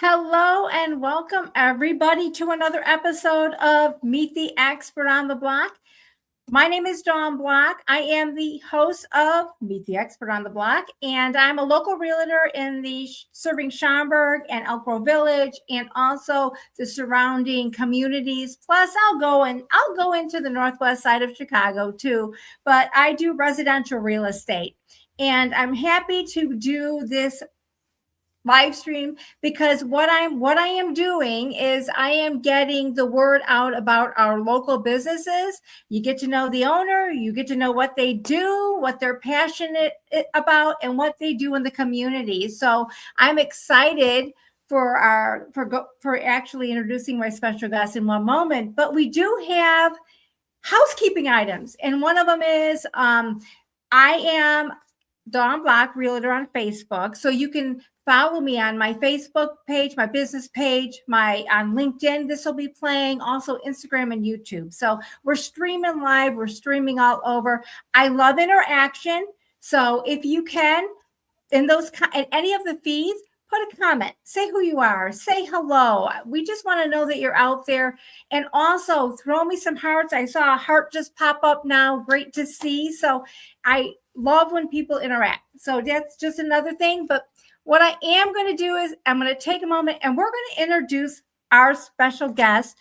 Hello and welcome everybody to another episode of Meet the Expert on the Block. My name is Dawn Block. I am the host of Meet the Expert on the Block, and I'm a local realtor in the serving Schaumburg and Elk Grove Village, and also the surrounding communities. Plus, I'll go into the northwest side of Chicago too. But I do residential real estate, and I'm happy to do this live stream because what I am doing is I am getting the word out about our local businesses. You get to know the owner, you get to know what they do, what they're passionate about, and what they do in the community. So I'm excited for actually introducing my special guest in one moment. But we do have housekeeping items, and one of them is I am Dawn Block Realtor on Facebook. So you can follow me on my Facebook page, my business page, on LinkedIn. This will be playing, also Instagram and YouTube. So we're streaming live. We're streaming all over. I love interaction. So if you can, in any of the feeds, put a comment, say who you are, say hello. We just want to know that you're out there. And also throw me some hearts. I saw a heart just pop up now. Great to see. So I love when people interact. So that's just another thing. But what I am going to do is I'm going to take a moment and we're going to introduce our special guest.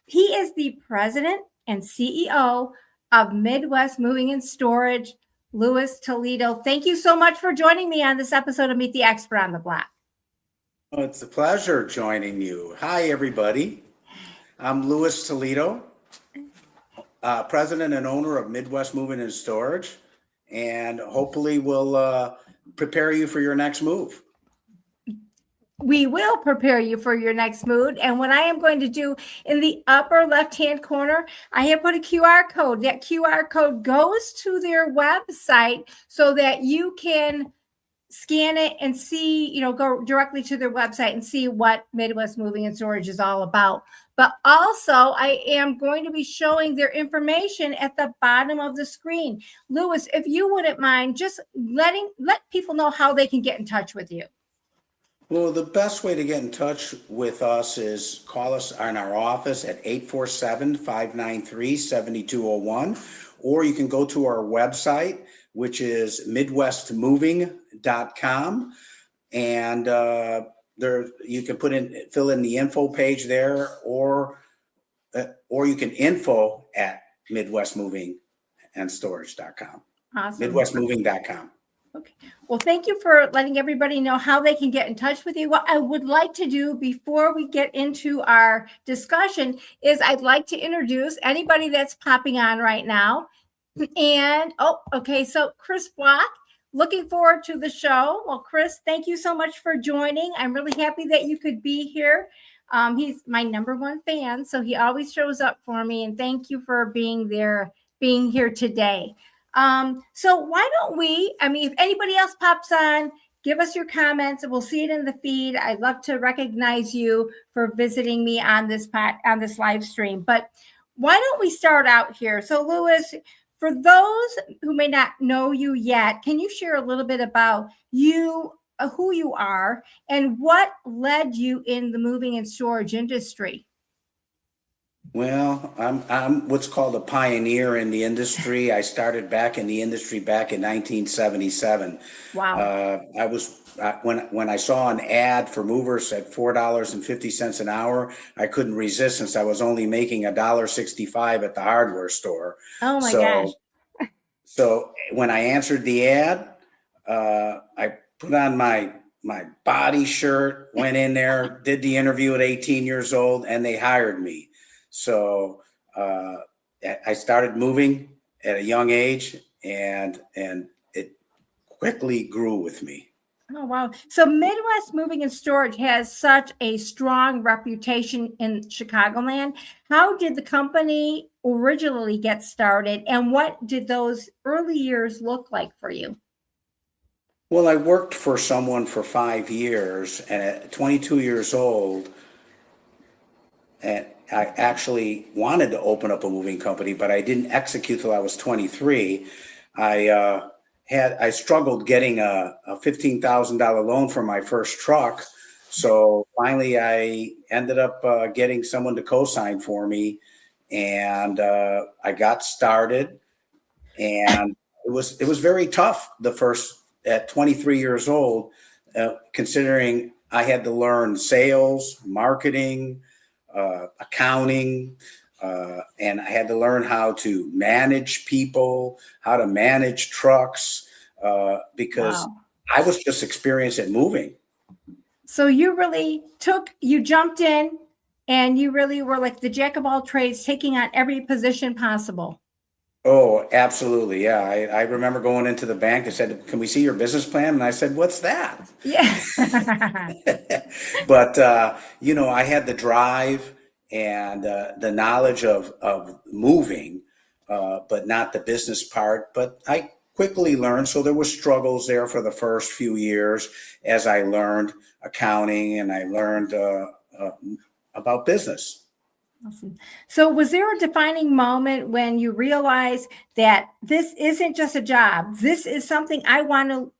He is the president and CEO of Midwest Moving and Storage, Louis Toledo. Thank you so much for joining me on this episode of Meet the Expert on the Block. Oh, it's a pleasure joining you. Hi, everybody. I'm Louis Toledo, president and owner of Midwest Moving and Storage, and hopefully we'll prepare you for your next move. We will prepare you for your next move. And what I am going to do in the upper left-hand corner, I have put a QR code. That QR code goes to their website so that you can scan it and see, go directly to their website and see what Midwest Moving and Storage is all about. But also, I am going to be showing their information at the bottom of the screen. Louis, if you wouldn't mind, just let people know how they can get in touch with you. Well, the best way to get in touch with us is call us in our office at 847-593-7201, or you can go to our website, which is midwestmoving.com, and there you can fill in the info page there, or you can info at midwestmovingandstorage.com. Awesome. Midwestmoving.com. Okay. Well, thank you for letting everybody know how they can get in touch with you. What I would like to do before we get into our discussion is I'd like to introduce anybody that's popping on right now. And, so Chris Block, looking forward to the show. Well, Chris, thank you so much for joining. I'm really happy that you could be here. He's my number one fan, so he always shows up for me. And thank you for being here today. So why don't if anybody else pops on, give us your comments and we'll see it in the feed. I'd love to recognize you for visiting me on this live stream. But why don't we start out here? So Louis, for those who may not know you yet, can you share a little bit about you, who you are, and what led you in the moving and storage industry? Well, I'm what's called a pioneer in the industry. I started back in the industry back in 1977. Wow. I was when I saw an ad for movers at $4.50 an hour, I couldn't resist since I was only making $1.65 at the hardware store. Oh my gosh. So when I answered the ad, I put on my body shirt, went in there, did the interview at 18 years old, and they hired me. So I started moving at a young age, and it quickly grew with me. Oh, wow. So Midwest Moving and Storage has such a strong reputation in Chicagoland. How did the company originally get started, and what did those early years look like for you? Well, I worked for someone for 5 years, and at 22 years old, and I actually wanted to open up a moving company, but I didn't execute till I was 23. I struggled getting a $15,000 loan for my first truck. So finally, I ended up getting someone to co-sign for me, and I got started. And it was very tough the first at 23 years old, considering I had to learn sales, marketing, accounting, and I had to learn how to manage people, how to manage trucks, because Wow. I was just experienced at moving. So you jumped in and you really were like the jack of all trades, taking on every position possible. Oh, absolutely. Yeah. I remember going into the bank. They said, "Can we see your business plan?" And I said, "What's that?" Yeah. But I had the drive and the knowledge of moving, but not the business part. But I quickly learned. So there was struggles there for the first few years as I learned accounting and I learned about business. Awesome. So, was there a defining moment when you realized that this isn't just a job? This is something I want to,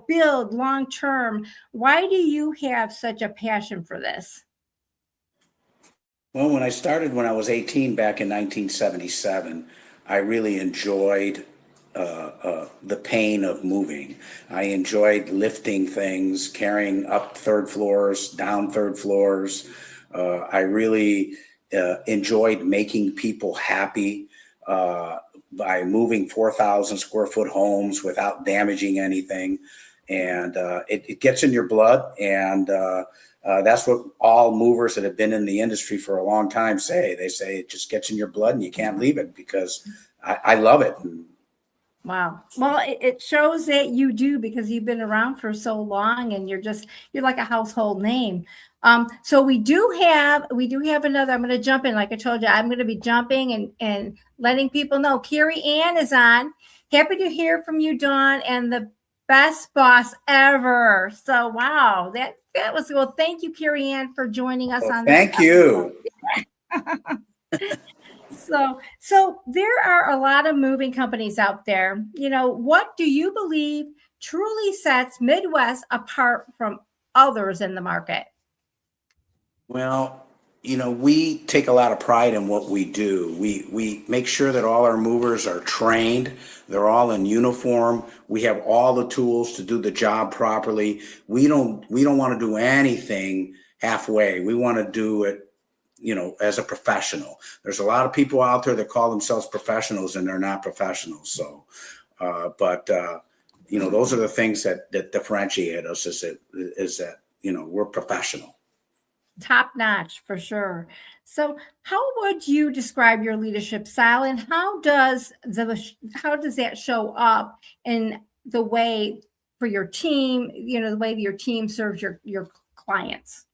build long term. Why do you have such a passion for this? Well, when I started when I was 18 back in 1977, I really enjoyed the pain of moving. I enjoyed lifting things, carrying up third floors, down third floors. I really enjoyed making people happy by moving 4,000 square foot homes without damaging anything. And it gets in your blood. And that's what all movers that have been in the industry for a long time say. They say it just gets in your blood and you can't leave it because I love it. Wow. Well, it shows that you do because you've been around for so long and you're like a household name. So we do have another. I'm going to jump in. Like I told you, I'm going to be jumping and letting people know. Carrie Ann is on. Happy to hear from you, Dawn, and the best boss ever. So wow, that was well. Thank you, Carrie Ann, for joining us Well, on this thank you. episode. So there are a lot of moving companies out there. What do you believe truly sets Midwest apart from others in the market? Well, we take a lot of pride in what we do. We make sure that all our movers are trained. They're all in uniform. We have all the tools to do the job properly. We don't want to do anything halfway. We want to do it, as a professional. There's a lot of people out there that call themselves professionals and they're not professionals. So, but those are the things that differentiate us is that we're professional. Top notch for sure. So, how would you describe your leadership style, and how does that show up in the way for your team? The way your team serves your clients.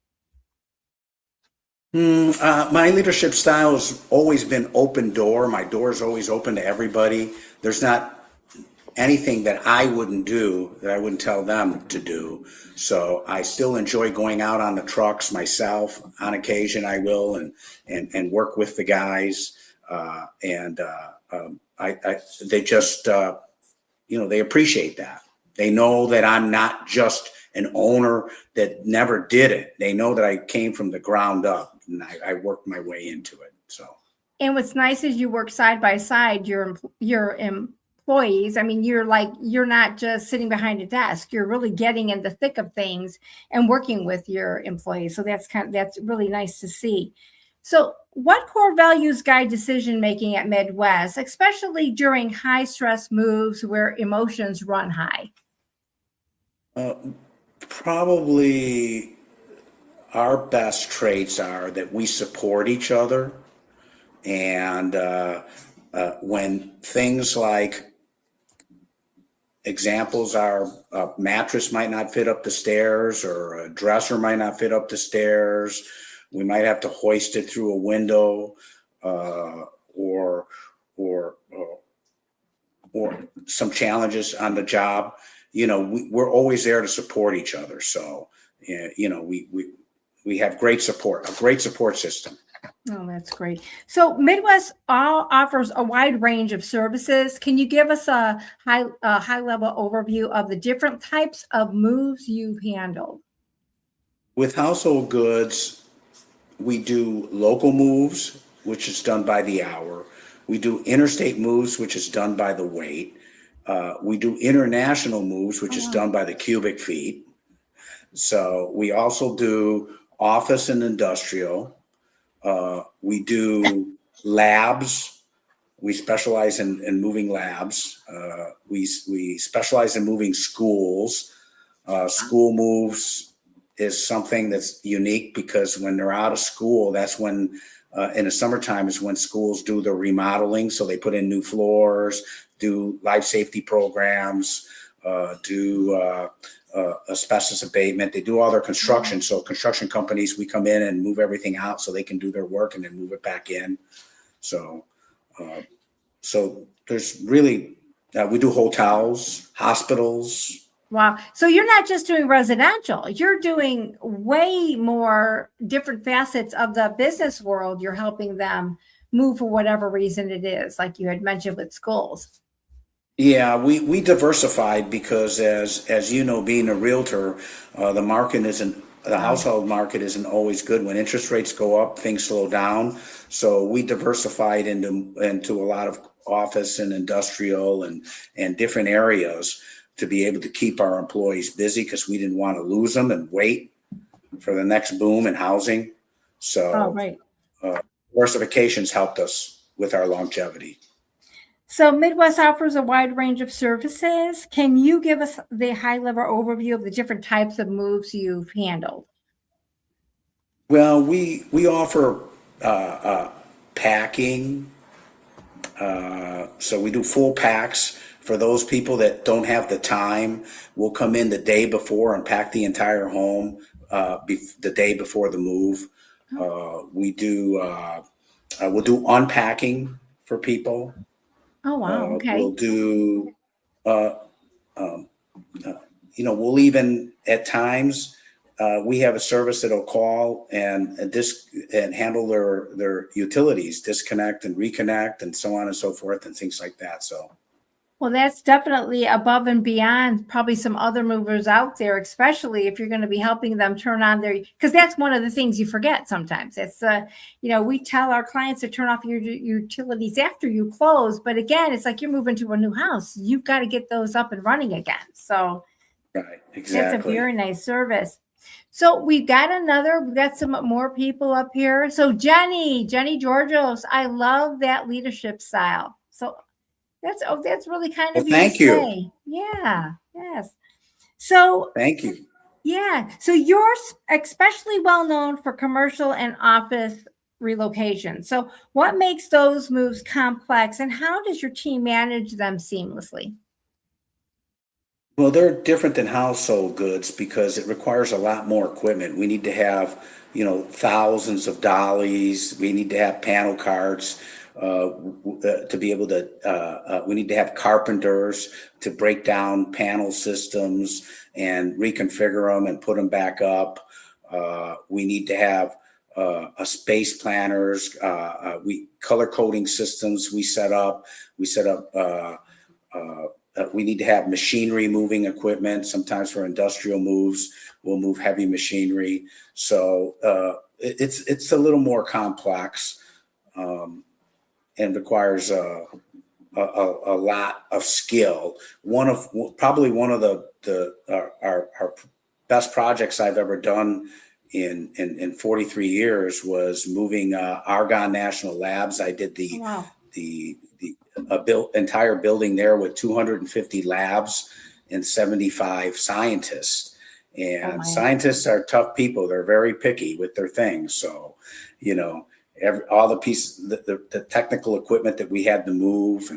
My leadership style has always been open door. My door is always open to everybody. There's not anything that I wouldn't do that I wouldn't tell them to do. So I still enjoy going out on the trucks myself. On occasion, I will and work with the guys. They just they appreciate that. They know that I'm not just an owner that never did it. They know that I came from the ground up and I worked my way into it. So. And what's nice is you work side by side your employees. I mean, you're not just sitting behind a desk. You're really getting in the thick of things and working with your employees. So that's really nice to see. So, what core values guide decision making at Midwest, especially during high stress moves where emotions run high? Uh, Probably our best traits are that we support each other. And when things like examples are a mattress might not fit up the stairs or a dresser might not fit up the stairs, we might have to hoist it through a window or or or some challenges on the job. We're always there to support each other. So we have great support, a great support system. Oh, that's great. So Midwest offers a wide range of services. Can you give us a high level overview of the different types of moves you've handled? With household goods, we do local moves, which is done by the hour. We do interstate moves, which is done by the weight. We do international moves, which Oh, is wow. done by the cubic feet. So we also do office and industrial. We do labs. We specialize in moving labs. We specialize in moving schools. School moves is something that's unique because when they're out of school, that's when in the summertime is when schools do the remodeling. So they put in new floors, do life safety programs, do asbestos abatement. They do all their construction. So construction companies, we come in and move everything out so they can do their work and then move it back in. So, so there's really, we do hotels, hospitals. Wow. So you're not just doing residential, you're doing way more different facets of the business world. You're helping them move for whatever reason it is, like you had mentioned with schools. Yeah, we diversified because as you know, being a realtor, the Wow. household market isn't always good. When interest rates go up, things slow down. So we diversified into a lot of office and industrial and different areas to be able to keep our employees busy because we didn't want to lose them and wait for the next boom in housing. Oh, So right. diversifications helped us with our longevity. So Midwest offers a wide range of services. Can you give us the high level overview of the different types of moves you've handled? Well, we offer packing. So we do full packs for those people that don't have the time. We'll come in the day before and pack the entire home the day before the move. We'll do unpacking for people. Oh, wow. We'll Okay. do uh, um, we'll even at times we have a service that'll call and handle their utilities, disconnect and reconnect, and so on and so forth, and things like that. So, Well, that's definitely above and beyond probably some other movers out there, especially if you're going to be helping them turn on their, because that's one of the things you forget sometimes. It's, we tell our clients to turn off your utilities after you close. But again, it's like you're moving to a new house. You've got to get those up and running again. So right, that's a exactly. very nice service. So we've got some more people up here. So Jenny Georgios, I love that leadership style. So that's really kind Well, of you to thank you, say. Yeah. Yes. So thank you. yeah. So you're especially well known for commercial and office relocation. So what makes those moves complex and how does your team manage them seamlessly? Well, they're different than household goods because it requires a lot more equipment. We need to have, thousands of dollies. We need to have panel carts to be able to. We need to have carpenters to break down panel systems and reconfigure them and put them back up. We need to have a space planners. We color coding systems. We set up. We set up. We need to have machinery moving equipment. Sometimes for industrial moves, we'll move heavy machinery. So it's a little more complex and requires a lot of skill. Probably one of our best projects I've ever done in 43 years was moving Argonne National Labs. I did Oh, wow. the entire building there with 250 labs and 75 scientists. Oh And my. scientists are tough people. They're very picky with their things. So, all the pieces, the technical equipment that we had to move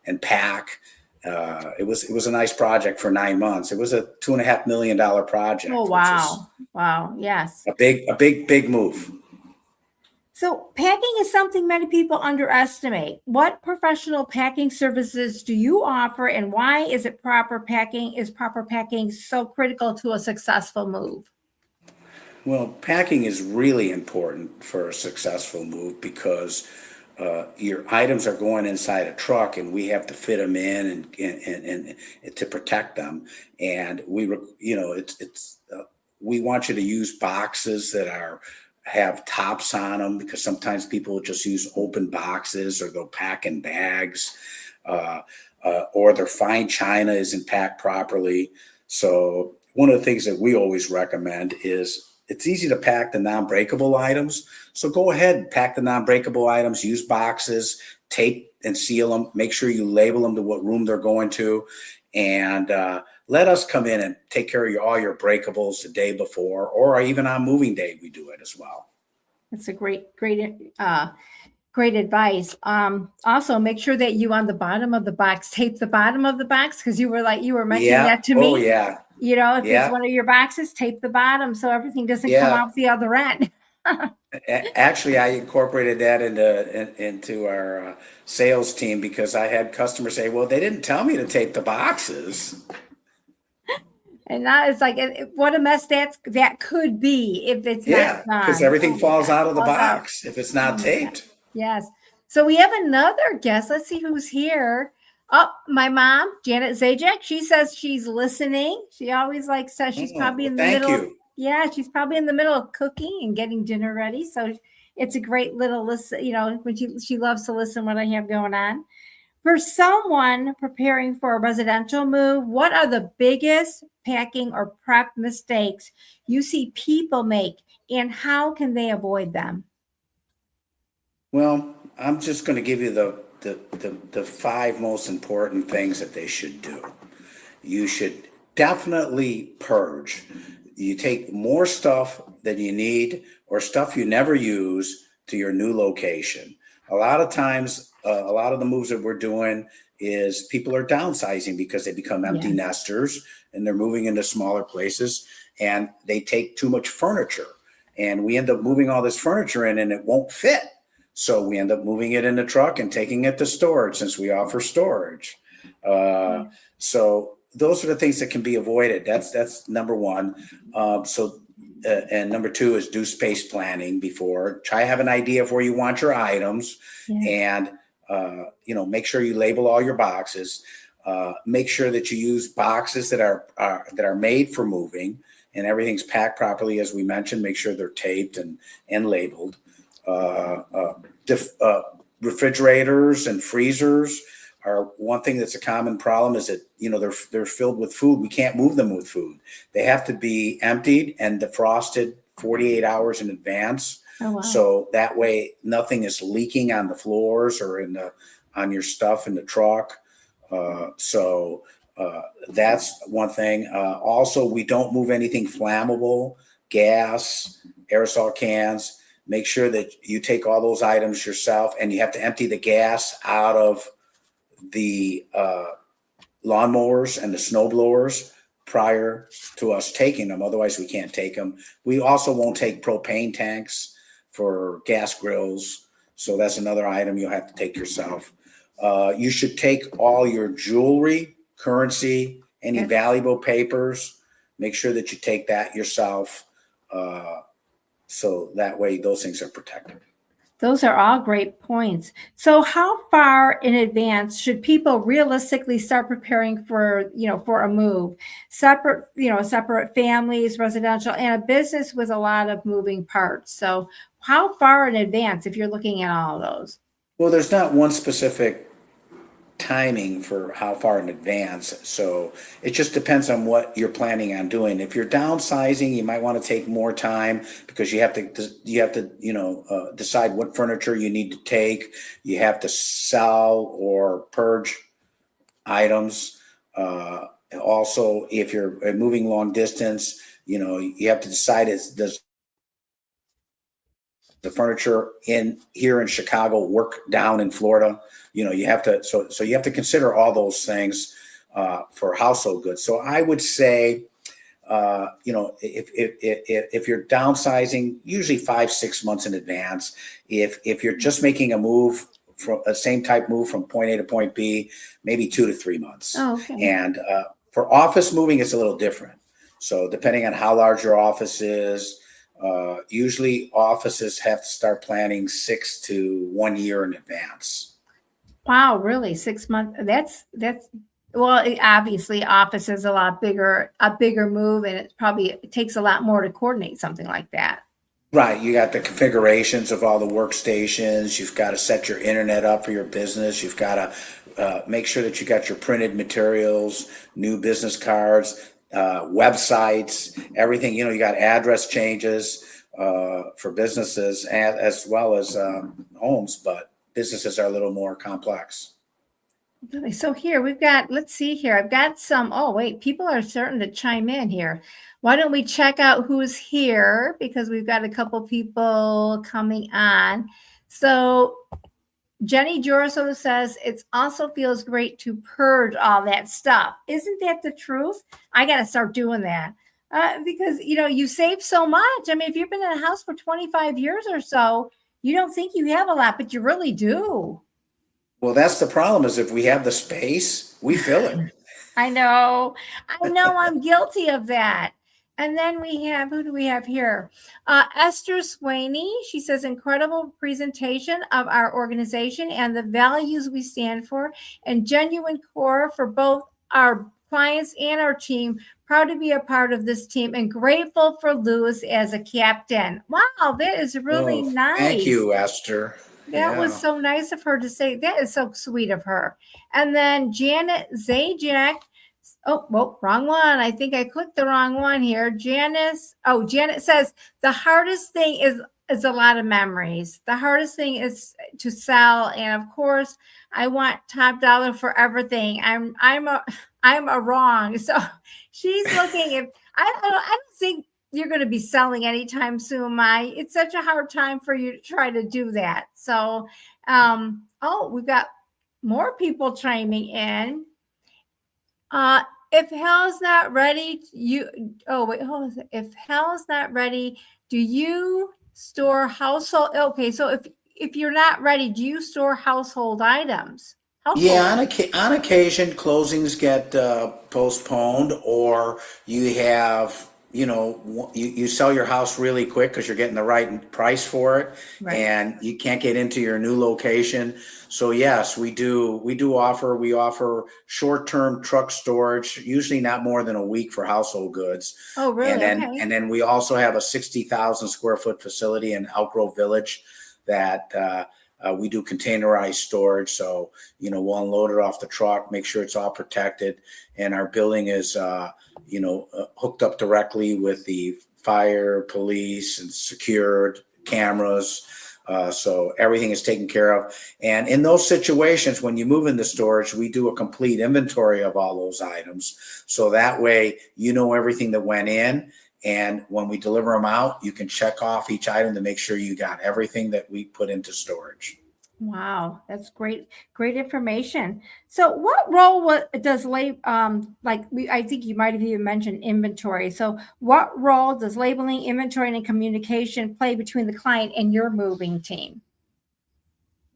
and pack. It was a nice project for 9 months. It was a $2.5 million Oh, project, which is wow. Wow. Yes. a big move. So, packing is something many people underestimate. What professional packing services do you offer, and why is proper packing so critical to a successful move? Well, packing is really important for a successful move because your items are going inside a truck, and we have to fit them in and to protect them. And it's we want you to use boxes that have tops on them, because sometimes people will just use open boxes, or they'll pack in bags, or their fine china isn't packed properly. So one of the things that we always recommend is, it's easy to pack the non-breakable items. So go ahead and pack the non-breakable items, use boxes, tape and seal them, make sure you label them to what room they're going to, and let us come in and take care of all your breakables the day before, or even on moving day, we do it as well. That's a great advice. Also, make sure that you on the bottom of the box, tape the bottom of the box, because you were mentioning that to me. Oh, yeah. If it's one of your boxes, tape the bottom so everything doesn't come out the other end. Actually, I incorporated that into our sales team, because I had customers say, well, they didn't tell me to tape the boxes. And that is what a mess that could be if it's not done. Because everything falls out of the box if it's not taped. Yes. So we have another guest. Let's see who's here. Oh, my mom, Janet Zajac. She says she's listening. She always says she's probably in the middle. Yeah, she's probably in the middle of cooking and getting dinner ready. So it's a great little listen. When she loves to listen what I have going on. For someone preparing for a residential move, what are the biggest packing or prep mistakes you see people make, and how can they avoid them? Well, I'm just going to give you the 5 most important things that they should do. You should definitely purge. You take more stuff than you need, or stuff you never use, to your new location. A lot of times, a lot of the moves that we're doing is people are downsizing because they become empty nesters, and they're moving into smaller places, and they take too much furniture, and we end up moving all this furniture in, and it won't fit. So we end up moving it in the truck and taking it to storage, since we offer storage. So those are the things that can be avoided. That's number one. And number 2 is do space planning before. Try to have an idea of where you want your items, and make sure you label all your boxes. Make sure that you use boxes that are made for moving, and everything's packed properly, as we mentioned. Make sure they're taped and labeled. Refrigerators and freezers are one thing that's a common problem, is that they're filled with food. We can't move them with food. They have to be emptied and defrosted 48 hours in advance. Oh, wow. So that way nothing is leaking on the floors or on your stuff in the truck. So that's one thing. Also, we don't move anything flammable, gas, aerosol cans. Make sure that you take all those items yourself, and you have to empty the gas out of the lawnmowers and the snow blowers prior to us taking them. Otherwise, we can't take them. We also won't take propane tanks for gas grills. So that's another item you'll have to take yourself. You should take all your jewelry, currency, any valuable papers. Make sure that you take that yourself. So that way those things are protected. Those are all great points. So how far in advance should people realistically start preparing for a move? Separate families, residential, and a business with a lot of moving parts. So how far in advance, if you're looking at all of those? Well, there's not one specific timing for how far in advance. So it just depends on what you're planning on doing. If you're downsizing, you might want to take more time, because you have to decide what furniture you need to take. You have to sell or purge items. Also, if you're moving long distance, you have to decide, does the furniture here in Chicago work down in Florida? You have to, so you have to consider all those things for household goods. So I would say, if you're downsizing, usually 5-6 months in advance. If you're just making a move, from a same type move from point A to point B, maybe 2 to 3 months. Oh, okay. And for office moving, it's a little different. So depending on how large your office is, usually offices have to start planning 6 to 1 year in advance. Wow, really? 6 months? That's Well, obviously, office is a bigger move, and it takes a lot more to coordinate something like that. Right, you got the configurations of all the workstations. You've got to set your internet up for your business. You've got to make sure that you got your printed materials, new business cards, websites, everything. You got address changes for businesses as well as homes, but businesses are a little more complex. Really? So here let's see here. I've got some, oh, wait, people are starting to chime in here. Why don't we check out who's here? Because we've got a couple people coming on. So Jenny Joroso says it also feels great to purge all that stuff. Isn't that the truth? I got to start doing that because, you save so much. I mean, if you've been in a house for 25 years or so, you don't think you have a lot, but you really do. Well, that's the problem is if we have the space, we fill it. I know. I'm guilty of that. And then who do we have here? Esther Swaney. She says, incredible presentation of our organization and the values we stand for, and genuine core for both our clients and our team. Proud to be a part of this team and grateful for Lewis as a captain. Wow, that is really nice. Thank you, Esther. That was so nice of her to say. That is so sweet of her. And then Janet Zajac. Oh, well, wrong one. I think I clicked the wrong one here. Janet says the hardest thing is a lot of memories. The hardest thing is to sell, and of course, I want top dollar for everything. I'm a wrong. So she's looking. If I don't think you're going to be selling anytime soon, it's such a hard time for you to try to do that. So, we've got more people chiming in. If hell's not ready, if hell's not ready, do you store household? Okay, so if you're not ready, do you store household items? Yeah, on occasion, closings get postponed, or you have, you sell your house really quick because you're getting the right price for it, Right. and you can't get into your new location. So yes, we offer short-term truck storage, usually not more than a week for household goods. Oh, really? And then we also have a 60,000 square foot facility in Elk Grove Village that we do containerized storage. So, we'll unload it off the truck, make sure it's all protected. And our building is, hooked up directly with the fire, police, and secured cameras. So everything is taken care of. And in those situations, when you move into storage, we do a complete inventory of all those items. So that way, everything that went in. And when we deliver them out, you can check off each item to make sure you got everything that we put into storage. Wow, that's great information. So, what role does I think you might have even mentioned inventory. So, what role does labeling, inventory, and communication play between the client and your moving team?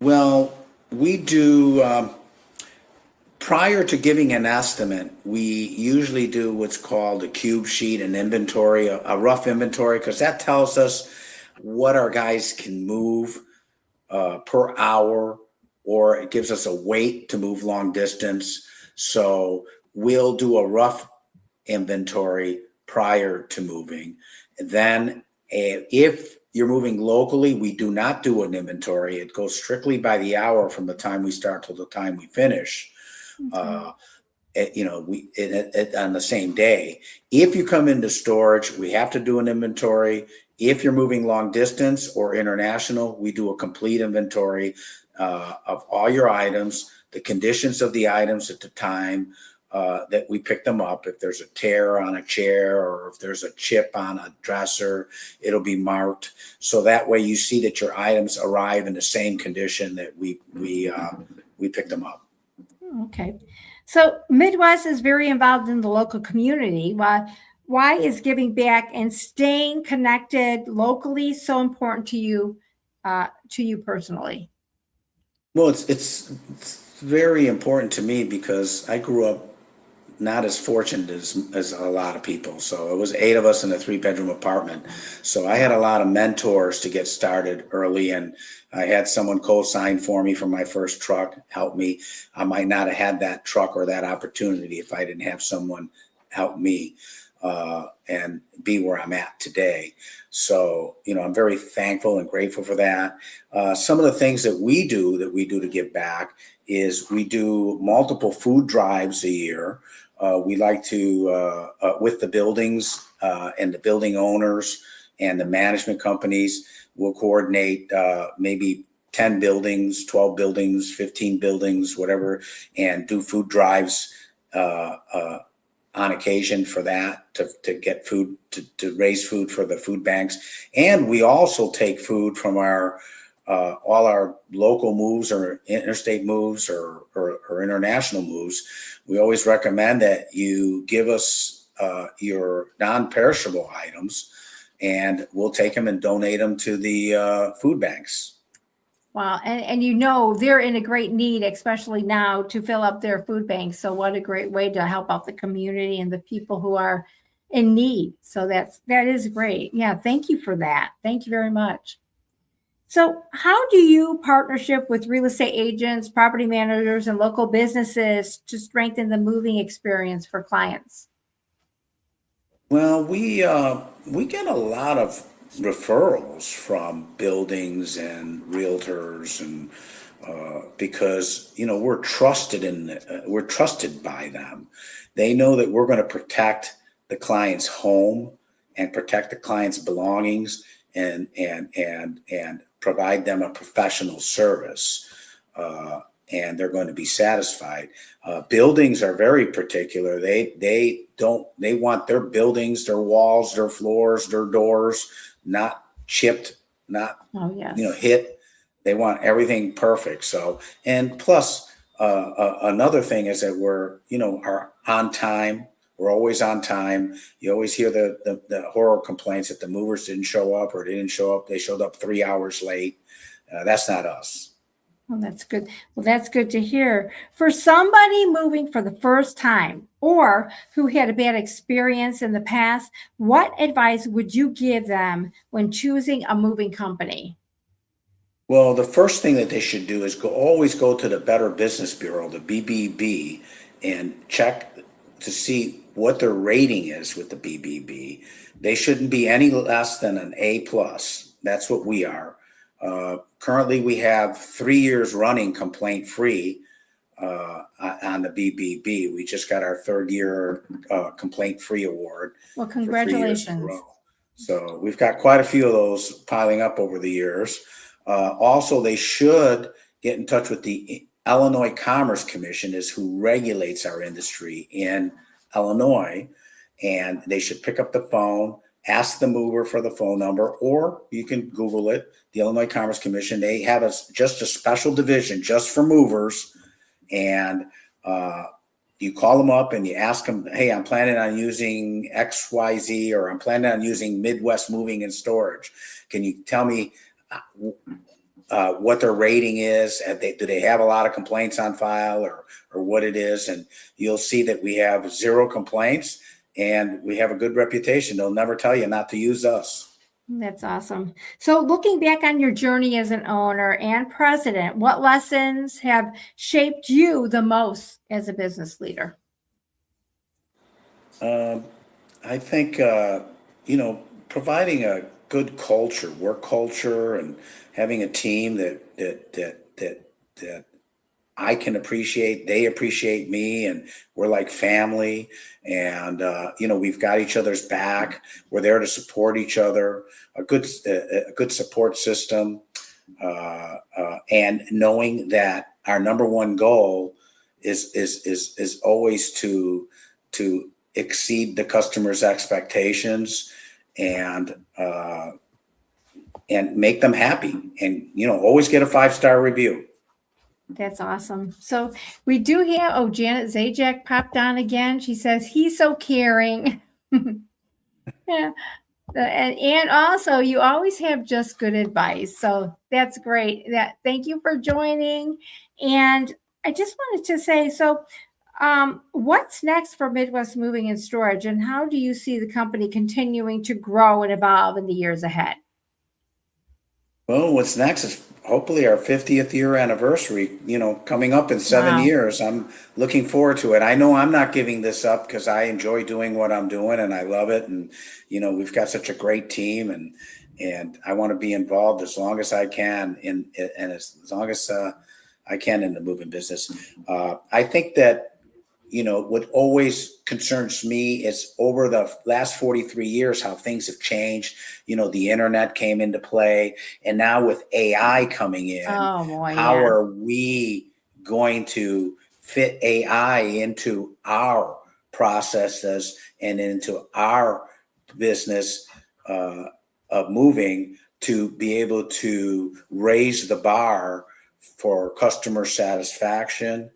Well, we do. Prior to giving an estimate, we usually do what's called a cube sheet, an inventory, a rough inventory, because that tells us what our guys can move per hour, or it gives us a weight to move long distance. So we'll do a rough inventory prior to moving. And then if you're moving locally, we do not do an inventory. It goes strictly by the hour from the time we start till the time we finish. On the same day. If you come into storage, we have to do an inventory. If you're moving long distance or international, we do a complete inventory of all your items, the conditions of the items at the time that we pick them up. If there's a tear on a chair or if there's a chip on a dresser, it'll be marked. So that way you see that your items arrive in the same condition that we picked them up. Okay. So Midwest is very involved in the local community. Why is giving back and staying connected locally so important to you personally? Well, it's very important to me because I grew up not as fortunate as a lot of people. So it was 8 of us in a 3-bedroom apartment. So I had a lot of mentors to get started early, and I had someone co-sign for me for my first truck, help me. I might not have had that truck or that opportunity if I didn't have someone help me and be where I'm at today. So, I'm very thankful and grateful for that. Some of the things that we do to give back is we do multiple food drives a year. We like to, with the buildings and the building owners and the management companies, we'll coordinate maybe 10 buildings, 12 buildings, 15 buildings, whatever, and do food drives on occasion for that, to get food, to raise food for the food banks. And we also take food from all our local moves or interstate moves or international moves. We always recommend that you give us your non-perishable items, and we'll take them and donate them to the food banks. Wow. And they're in a great need, especially now, to fill up their food banks. So what a great way to help out the community and the people who are in need. So that is great. Yeah. Thank you for that. Thank you very much. So how do you partnership with real estate agents, property managers, and local businesses to strengthen the moving experience for clients? Well, we get a lot of referrals from buildings and realtors, and because we're trusted by them. They know that we're going to protect the client's home and protect the client's belongings, and provide them a professional service. And they're going to be satisfied. Buildings are very particular. They want their buildings, their walls, their floors, their doors not chipped, not hit. They want everything perfect. So, and plus another thing is that are on time. We're always on time. You always hear the horror complaints that the movers didn't show up, or they didn't show up. They showed up 3 hours late. That's not us. Well, that's good. Well, that's good to hear. For somebody moving for the first time or who had a bad experience in the past, what advice would you give them when choosing a moving company? Well, the first thing that they should do is always go to the Better Business Bureau, the BBB, and check to see what their rating is with the BBB. They shouldn't be any less than an A plus. That's what we are. Currently, we have 3 years running complaint free on the BBB. We just got our 3rd year complaint free award. Well, congratulations. For 3 years in a row. So we've got quite a few of those piling up over the years. Also, they should get in touch with the Illinois Commerce Commission, is who regulates our industry in Illinois, and they should pick up the phone, ask the mover for the phone number, or you can Google it. The Illinois Commerce Commission, they have just a special division just for movers, and you call them up and you ask them, hey, I'm planning on using XYZ, or I'm planning on using Midwest Moving and Storage. Can you tell me what their rating is? Do they have a lot of complaints on file, or what it is? And you'll see that we have 0 complaints, and we have a good reputation. They'll never tell you not to use us. That's awesome. So looking back on your journey as an owner and president, what lessons have shaped you the most as a business leader? I think, providing a good culture, work culture, and having a team that I can appreciate, they appreciate me, and we're like family. And we've got each other's back. We're there to support each other. A good support system, and knowing that our number one goal is always to exceed the customer's expectations, and make them happy, and always get a 5-star review. That's awesome. So we do have, Janet Zajac popped on again. She says, he's so caring. Yeah. And also, you always have just good advice. So that's great. Thank you for joining. And I just wanted to say, so What's next for Midwest Moving and Storage, and how do you see the company continuing to grow and evolve in the years ahead? Well, what's next is hopefully our 50th year anniversary, coming up in 7 years. I'm looking forward to it. I know I'm not giving this up because I enjoy doing what I'm doing and I love it. And, we've got such a great team and I want to be involved as long as I can and as long as I can in the moving business. I think that what always concerns me is over the last 43 years, how things have changed. The internet came into play, and now with AI coming in, Oh boy, how yeah. are we going to fit AI into our processes and into our business of moving to be able to raise the bar for customer satisfaction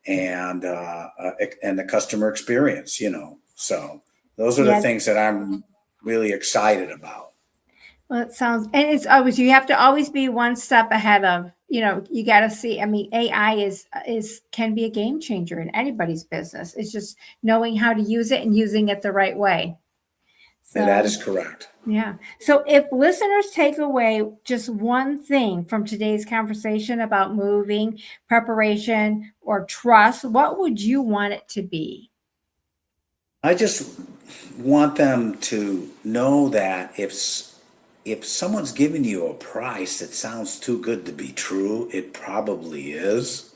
and the customer experience, So those are the Yes. things that I'm really excited about. Well, it sounds, and it's always, you have to always be one step ahead of, you got to see. I mean, AI can be a game changer in anybody's business. It's just knowing how to use it and using it the right way. And that So, is correct. yeah. So if listeners take away just one thing from today's conversation about moving, preparation, or trust, what would you want it to be? I just want them to know that if someone's giving you a price that sounds too good to be true, it probably is.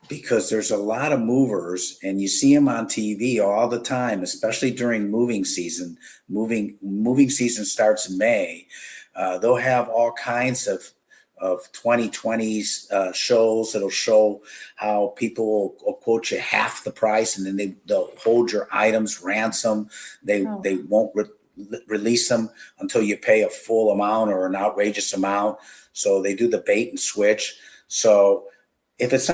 Because there's a lot of movers and you see them on TV all the time, especially during moving season. Moving season starts in May. They'll have all kinds of 2020s shows that'll show how people will quote you half the price, and then they'll hold your items ransom. They won't release them until you pay a full amount or an outrageous amount. So they do the bait and switch. So if it's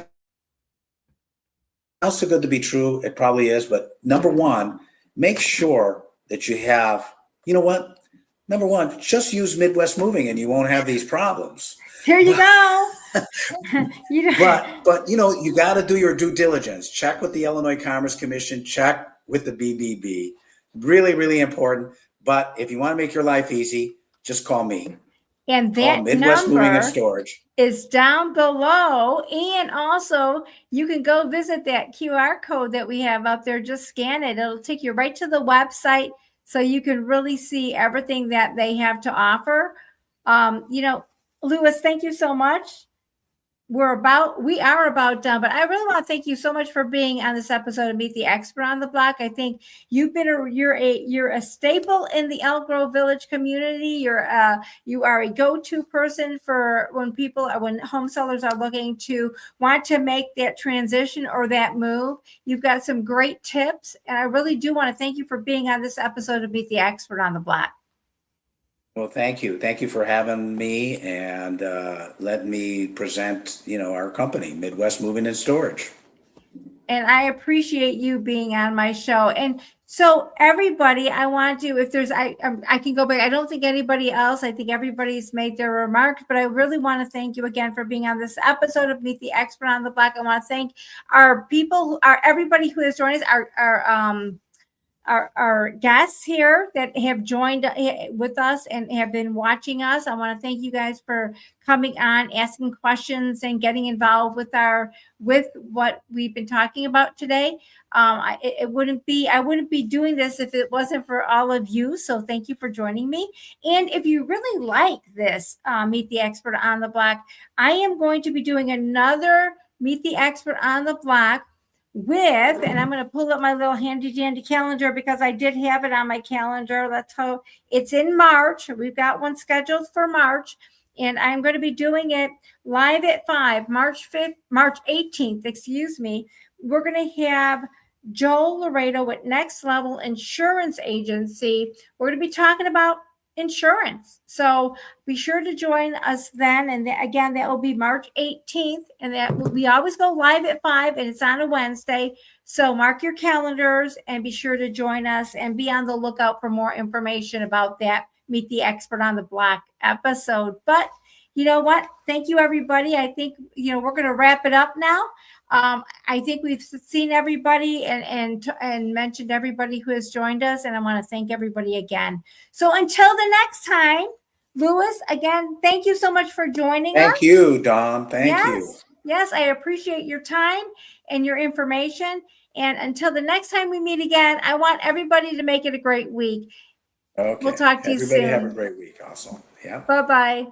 sounds too good to be true, it probably is. But number one, make sure that you have, you know what? Number one, just use Midwest Moving and you won't have these problems. Here you go. But you got to do your due diligence. Check with the Illinois Commerce Commission. Check with the BBB. Really, really important. But if you want to make your life easy, just call me. And Call that Midwest Moving and Storage is down below. And also, you can go visit that QR code that we have up there. Just scan it. It'll take you right to the website so you can really see everything that they have to offer. Louis, thank you so much. We are about done, but I really want to thank you so much for being on this episode of Meet the Expert on the Block. I think you're a staple in the Elk Grove Village community. You are a go-to person for when home sellers are looking to want to make that transition or that move. You've got some great tips, and I really do want to thank you for being on this episode of Meet the Expert on the Block. Well, thank you. Thank you for having me and let me present, our company, Midwest Moving and Storage. And I appreciate you being on my show. And so everybody, I want to, if there's, I can go back. I don't think anybody else, I think everybody's made their remarks, but I really want to thank you again for being on this episode of Meet the Expert on the Block. I want to thank everybody who has joined us, our guests here that have joined with us and have been watching us. I want to thank you guys for coming on, asking questions, and getting involved with what we've been talking about today. I wouldn't be doing this if it wasn't for all of you. So thank you for joining me. And if you really like this Meet the Expert on the Block, I am going to be doing another Meet the Expert on the Block and I'm going to pull up my little handy dandy calendar because I did have it on my calendar. That's how it's in March. We've got one scheduled for March, and I'm going to be doing it live at 5, March 18th, excuse me. We're going to have Joel Laredo with Next Level Insurance Agency. We're going to be talking about insurance. So be sure to join us then. And again, that will be March 18th. And we always go live at 5 and it's on a Wednesday. So mark your calendars and be sure to join us and be on the lookout for more information about that Meet the Expert on the Block episode. But you know what? Thank you, everybody. I think, we're going to wrap it up now. I think we've seen everybody and mentioned everybody who has joined us, and I want to thank everybody again. So until the next time, Louis, again, thank you so much for joining us. Thank you, Dawn. Thank you. Yes, I appreciate your time and your information. And until the next time we meet again, I want everybody to make it a great week. Okay. We'll talk to you soon. Everybody have a great week also. Yeah. Bye-bye.